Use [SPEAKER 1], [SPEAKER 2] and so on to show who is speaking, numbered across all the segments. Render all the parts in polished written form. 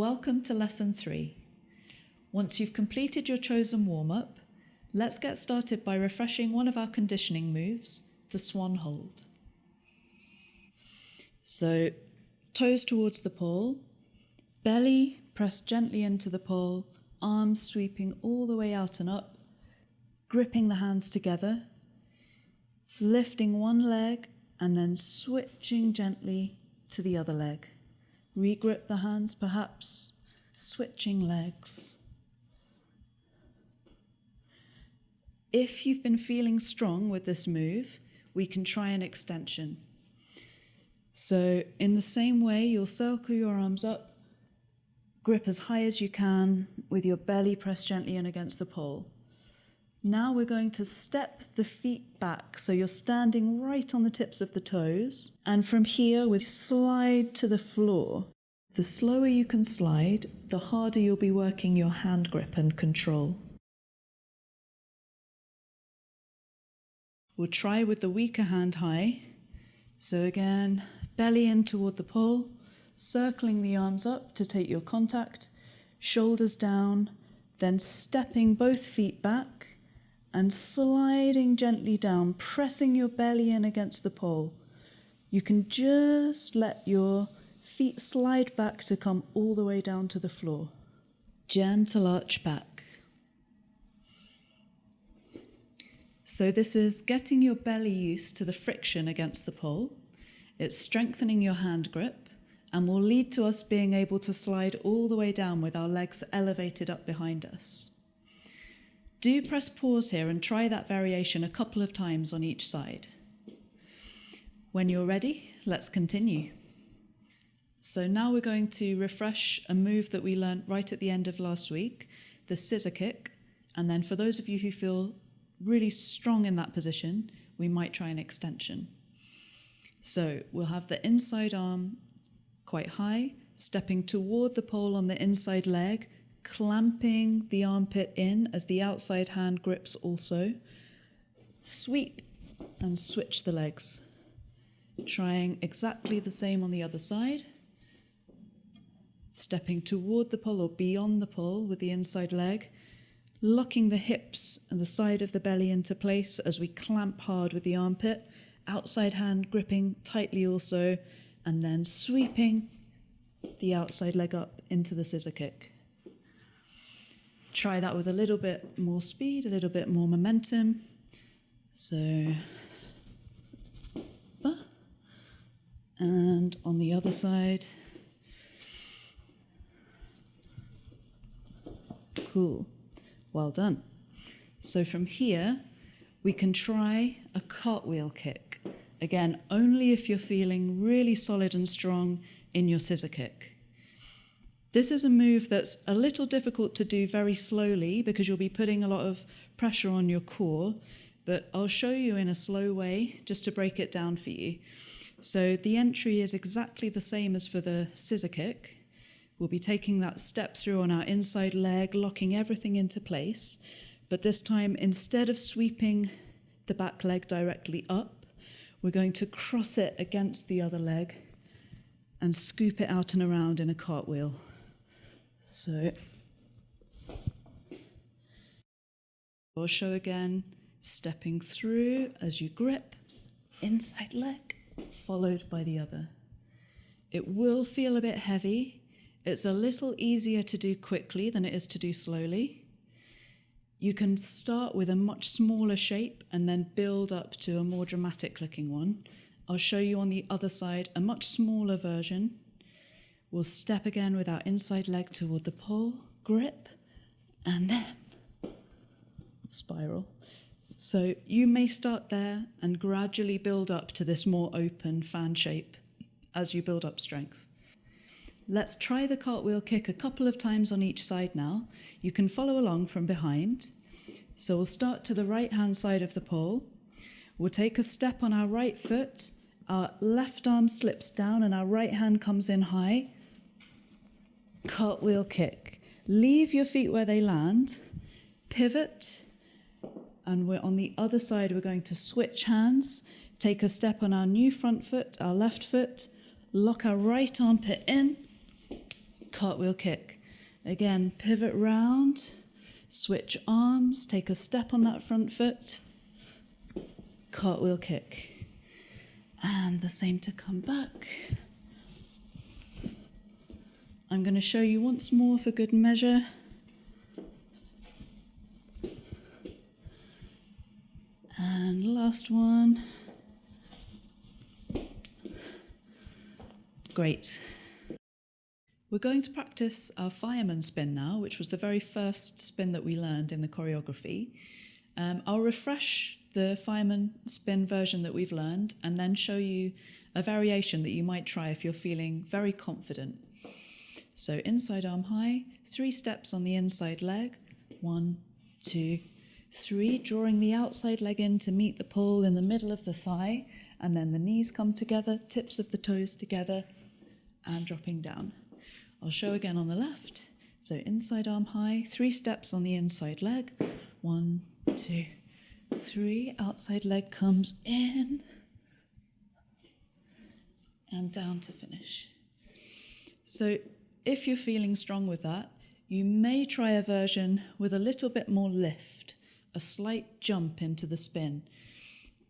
[SPEAKER 1] Welcome to Lesson 3. Once you've completed your chosen warm-up, let's get started by refreshing one of our conditioning moves, the Swan hold. So, toes towards the pole, belly pressed gently into the pole, arms sweeping all the way out and up, gripping the hands together, lifting one leg and then switching gently to the other leg. Regrip the hands perhaps, switching legs. If you've been feeling strong with this move, we can try an extension. So in the same way, you'll circle your arms up, grip as high as you can with your belly pressed gently in against the pole. Now we're going to step the feet back, so you're standing right on the tips of the toes, and from here we slide to the floor. The slower you can slide, the harder you'll be working your hand grip and control. We'll try with the weaker hand high. So again, belly in toward the pole, circling the arms up to take your contact, shoulders down, then stepping both feet back and sliding gently down, pressing your belly in against the pole. You can just let your feet slide back to come all the way down to the floor. Gentle arch back. So this is getting your belly used to the friction against the pole. It's strengthening your hand grip and will lead to us being able to slide all the way down with our legs elevated up behind us. Do press pause here and try that variation a couple of times on each side. When you're ready, let's continue. So now we're going to refresh a move that we learned right at the end of last week, the scissor kick. And then for those of you who feel really strong in that position, we might try an extension. So we'll have the inside arm quite high, stepping toward the pole on the inside leg, clamping the armpit in as the outside hand grips also. Sweep and switch the legs. Trying exactly the same on the other side. Stepping toward the pole or beyond the pole with the inside leg, locking the hips and the side of the belly into place as we clamp hard with the armpit, outside hand gripping tightly also, and then sweeping the outside leg up into the scissor kick. Try that with a little bit more speed, a little bit more momentum. So, and on the other side. Cool. Well done. So from here, we can try a cartwheel kick. Again, only if you're feeling really solid and strong in your scissor kick. This is a move that's a little difficult to do very slowly because you'll be putting a lot of pressure on your core, but I'll show you in a slow way just to break it down for you. So the entry is exactly the same as for the scissor kick. We'll be taking that step through on our inside leg, locking everything into place, but this time instead of sweeping the back leg directly up, we're going to cross it against the other leg and scoop it out and around in a cartwheel. So, I'll show again, stepping through as you grip, inside leg, followed by the other. It will feel a bit heavy. It's a little easier to do quickly than it is to do slowly. You can start with a much smaller shape and then build up to a more dramatic looking one. I'll show you on the other side a much smaller version. We'll step again with our inside leg toward the pole, grip, and then spiral. So you may start there and gradually build up to this more open fan shape as you build up strength. Let's try the cartwheel kick a couple of times on each side now. You can follow along from behind. So we'll start to the right-hand side of the pole. We'll take a step on our right foot. Our left arm slips down and our right hand comes in high. Cartwheel kick. Leave your feet where they land. Pivot. And we're on the other side, we're going to switch hands. Take a step on our new front foot, our left foot. Lock our right armpit in. cartwheel kick. Again, pivot round, switch arms, take a step on that front foot, cartwheel kick. And the same to come back. I'm going to show you once more for good measure. And last one. Great. We're going to practice our Fireman spin now, which was the very first spin that we learned in the choreography. I'll refresh the Fireman spin version that we've learned and then show you a variation that you might try if you're feeling very confident. So inside arm high, 3 steps on the inside leg. 1, 2, 3, drawing the outside leg in to meet the pole in the middle of the thigh, and then the knees come together, tips of the toes together, and dropping down. I'll show again on the left. So inside arm high, 3 steps on the inside leg. 1, 2, 3, outside leg comes in, and down to finish. So if you're feeling strong with that, you may try a version with a little bit more lift, a slight jump into the spin.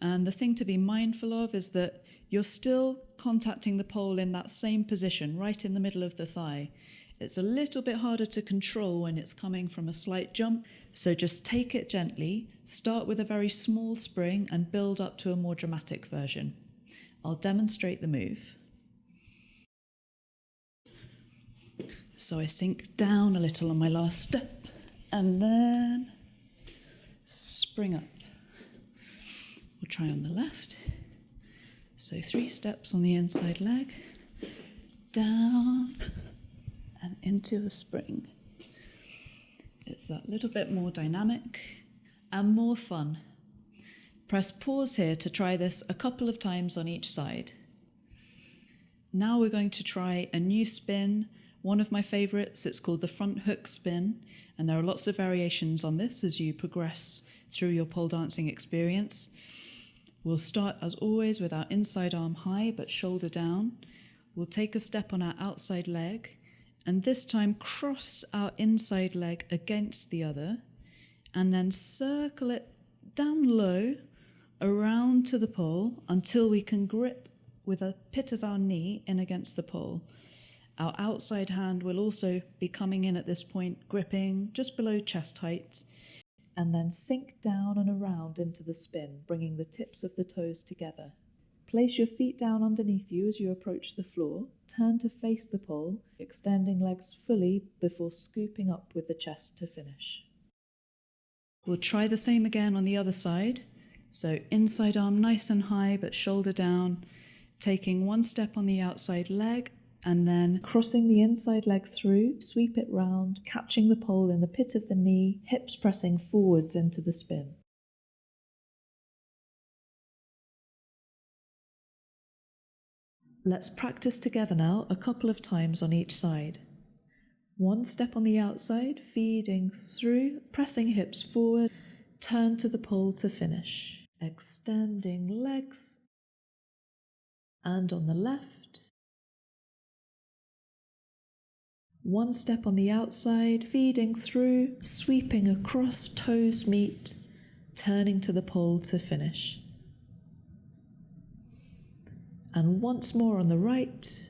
[SPEAKER 1] And the thing to be mindful of is that you're still contacting the pole in that same position, right in the middle of the thigh. It's a little bit harder to control when it's coming from a slight jump, so just take it gently, start with a very small spring and build up to a more dramatic version. I'll demonstrate the move. So I sink down a little on my last step and then spring up. We'll try on the left. So 3 steps on the inside leg, down and into a spring. It's that little bit more dynamic and more fun. Press pause here to try this a couple of times on each side. Now we're going to try a new spin. One of my favourites, it's called the front hook spin, and there are lots of variations on this as you progress through your pole dancing experience. We'll start, as always, with our inside arm high but shoulder down. We'll take a step on our outside leg, and this time cross our inside leg against the other, and then circle it down low, around to the pole, until we can grip with a pit of our knee in against the pole. Our outside hand will also be coming in at this point, gripping just below chest height, and then sink down and around into the spin, bringing the tips of the toes together. Place your feet down underneath you as you approach the floor, turn to face the pole, extending legs fully before scooping up with the chest to finish. We'll try the same again on the other side. So inside arm nice and high but shoulder down, taking 1 step on the outside leg, and then crossing the inside leg through, sweep it round, catching the pole in the pit of the knee, hips pressing forwards into the spin. Let's practice together now a couple of times on each side. 1 step on the outside, feeding through, pressing hips forward, turn to the pole to finish. Extending legs. And on the left. 1 step on the outside, feeding through, sweeping across, toes meet, turning to the pole to finish. And once more on the right.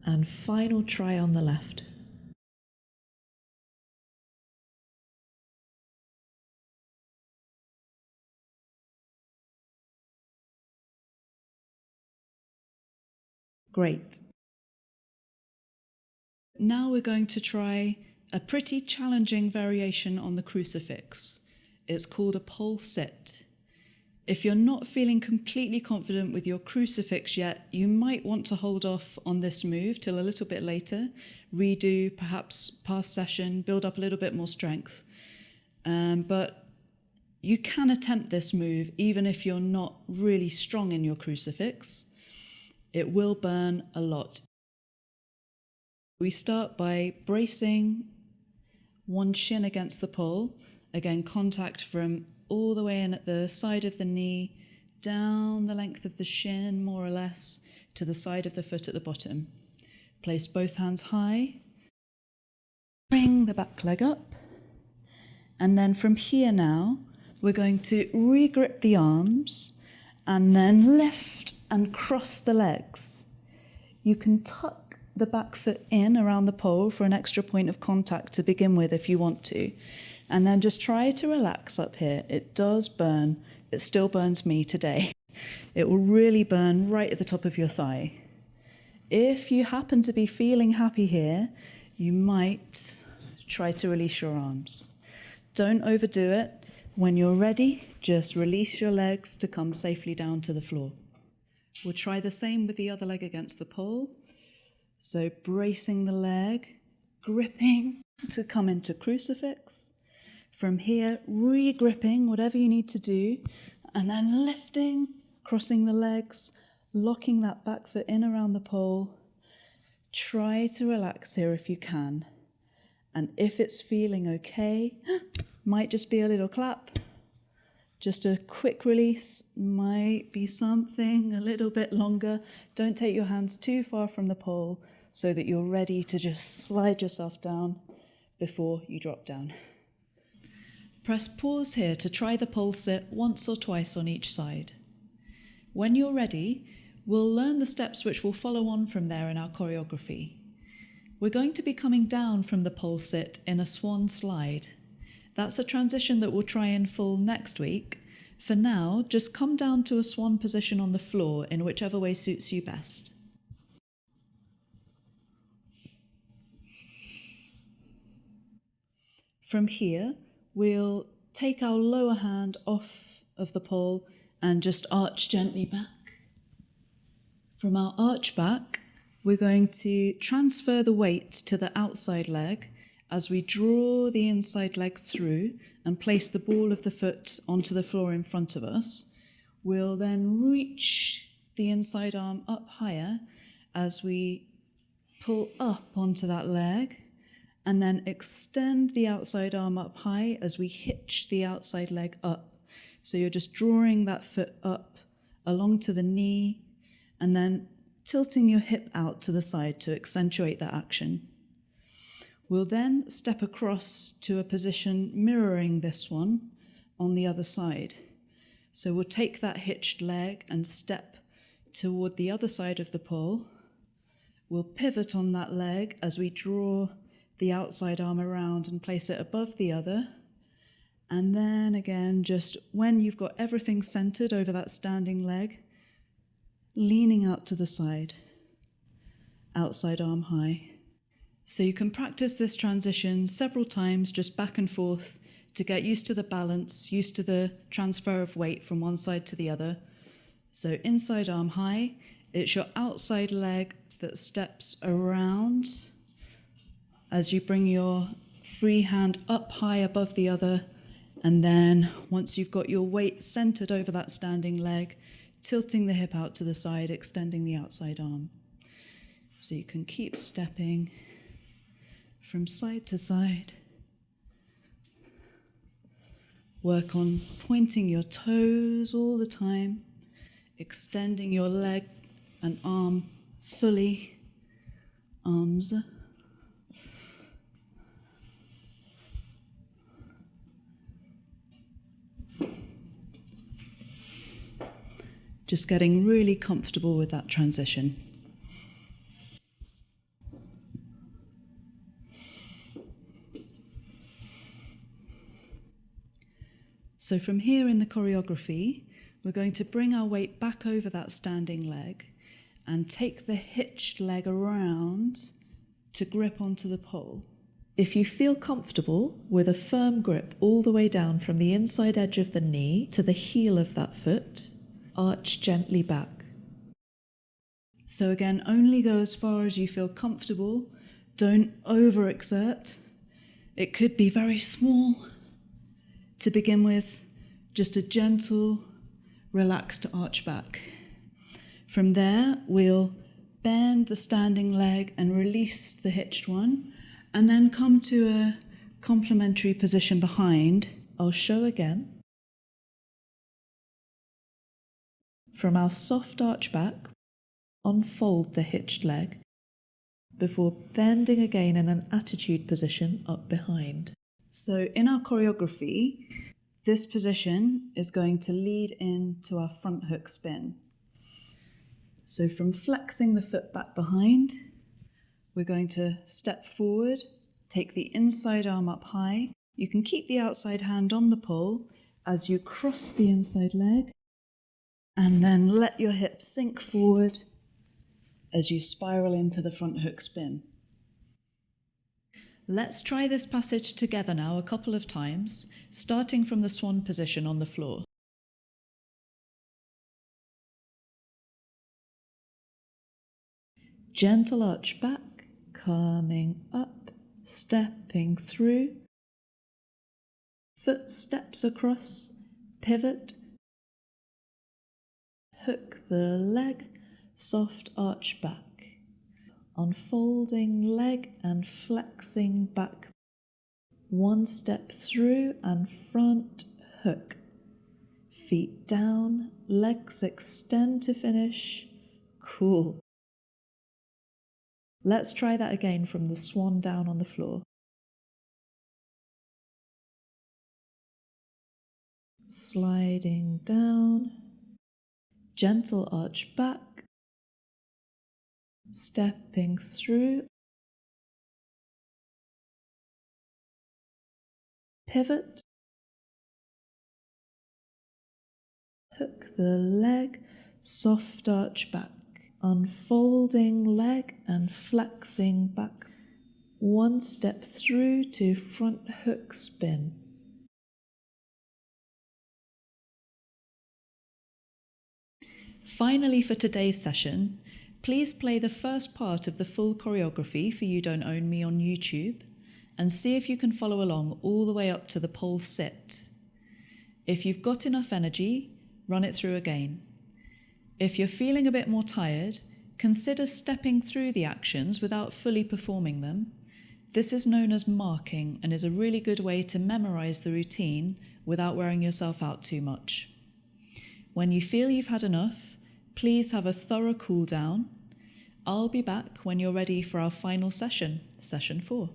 [SPEAKER 1] And final try on the left. Great. Now we're going to try a pretty challenging variation on the crucifix. It's called a pole sit. If you're not feeling completely confident with your crucifix yet, you might want to hold off on this move till a little bit later, redo perhaps past session, build up a little bit more strength. But you can attempt this move even if you're not really strong in your crucifix. It will burn a lot. We start by bracing One shin against the pole. Again, contact from all the way in at the side of the knee, down the length of the shin, more or less, to the side of the foot at the bottom. Place both hands high. Bring the back leg up. And then from here now, we're going to re-grip the arms and then lift and cross the legs. You can tuck the back foot in around the pole for an extra point of contact to begin with if you want to. And then just try to relax up here. It does burn. It still burns me today. It will really burn right at the top of your thigh. If you happen to be feeling happy here, you might try to release your arms. Don't overdo it. When you're ready, just release your legs to come safely down to the floor. We'll try the same with the other leg against the pole. So bracing the leg, gripping to come into crucifix. From here, re-gripping, whatever you need to do, and then lifting, crossing the legs, locking that back foot in around the pole. Try to relax here if you can. And if it's feeling okay, might just be a little clap. Just a quick release, might be something a little bit longer. Don't take your hands too far from the pole so that you're ready to just slide yourself down before you drop down. Press pause here to try the pole sit once or twice on each side. When you're ready, we'll learn the steps which will follow on from there in our choreography. We're going to be coming down from the pole sit in a swan slide. That's a transition that we'll try in full next week. For now, just come down to a swan position on the floor in whichever way suits you best. From here, we'll take our lower hand off of the pole and just arch gently back. From our arch back, we're going to transfer the weight to the outside leg as we draw the inside leg through and place the ball of the foot onto the floor in front of us. We'll then reach the inside arm up higher as we pull up onto that leg, and then extend the outside arm up high as we hitch the outside leg up. So you're just drawing that foot up along to the knee and then tilting your hip out to the side to accentuate that action. We'll then step across to a position mirroring this one on the other side. So we'll take that hitched leg and step toward the other side of the pole. We'll pivot on that leg as we draw the outside arm around and place it above the other. And then again, just when you've got everything centered over that standing leg, leaning out to the side, outside arm high. So you can practice this transition several times, just back and forth, to get used to the balance, used to the transfer of weight from one side to the other. So inside arm high, it's your outside leg that steps around as you bring your free hand up high above the other, and then once you've got your weight centered over that standing leg, tilting the hip out to the side, extending the outside arm. So you can keep stepping from side to side. Work on pointing your toes all the time, extending your leg and arm fully, arms. Just getting really comfortable with that transition. So from here in the choreography, we're going to bring our weight back over that standing leg and take the hitched leg around to grip onto the pole. If you feel comfortable with a firm grip all the way down from the inside edge of the knee to the heel of that foot, arch gently back. So again, only go as far as you feel comfortable. Don't overexert. It could be very small. To begin with, just a gentle, relaxed arch back. From there, we'll bend the standing leg and release the hitched one, and then come to a complementary position behind, I'll show again. From our soft arch back, unfold the hitched leg before bending again in an attitude position up behind. So in our choreography, this position is going to lead into our front hook spin. So from flexing the foot back behind, we're going to step forward, take the inside arm up high. You can keep the outside hand on the pole as you cross the inside leg, and then let your hips sink forward as you spiral into the front hook spin. Let's try this passage together now a couple of times, starting from the swan position on the floor. Gentle arch back, coming up, stepping through, foot steps across, pivot, hook the leg, soft arch back, unfolding leg and flexing back, one step through and front hook, feet down, legs extend to finish, cool. Let's try that again from the swan down on the floor. Sliding down, gentle arch back, stepping through, pivot, hook the leg, soft arch back, unfolding leg and flexing back, one step through to front hook spin. Finally, for today's session, please play the first part of the full choreography for You Don't Own Me on YouTube and see if you can follow along all the way up to the pole sit. If you've got enough energy, run it through again. If you're feeling a bit more tired, consider stepping through the actions without fully performing them. This is known as marking and is a really good way to memorize the routine without wearing yourself out too much. When you feel you've had enough, please have a thorough cool down. I'll be back when you're ready for our final session, session 4.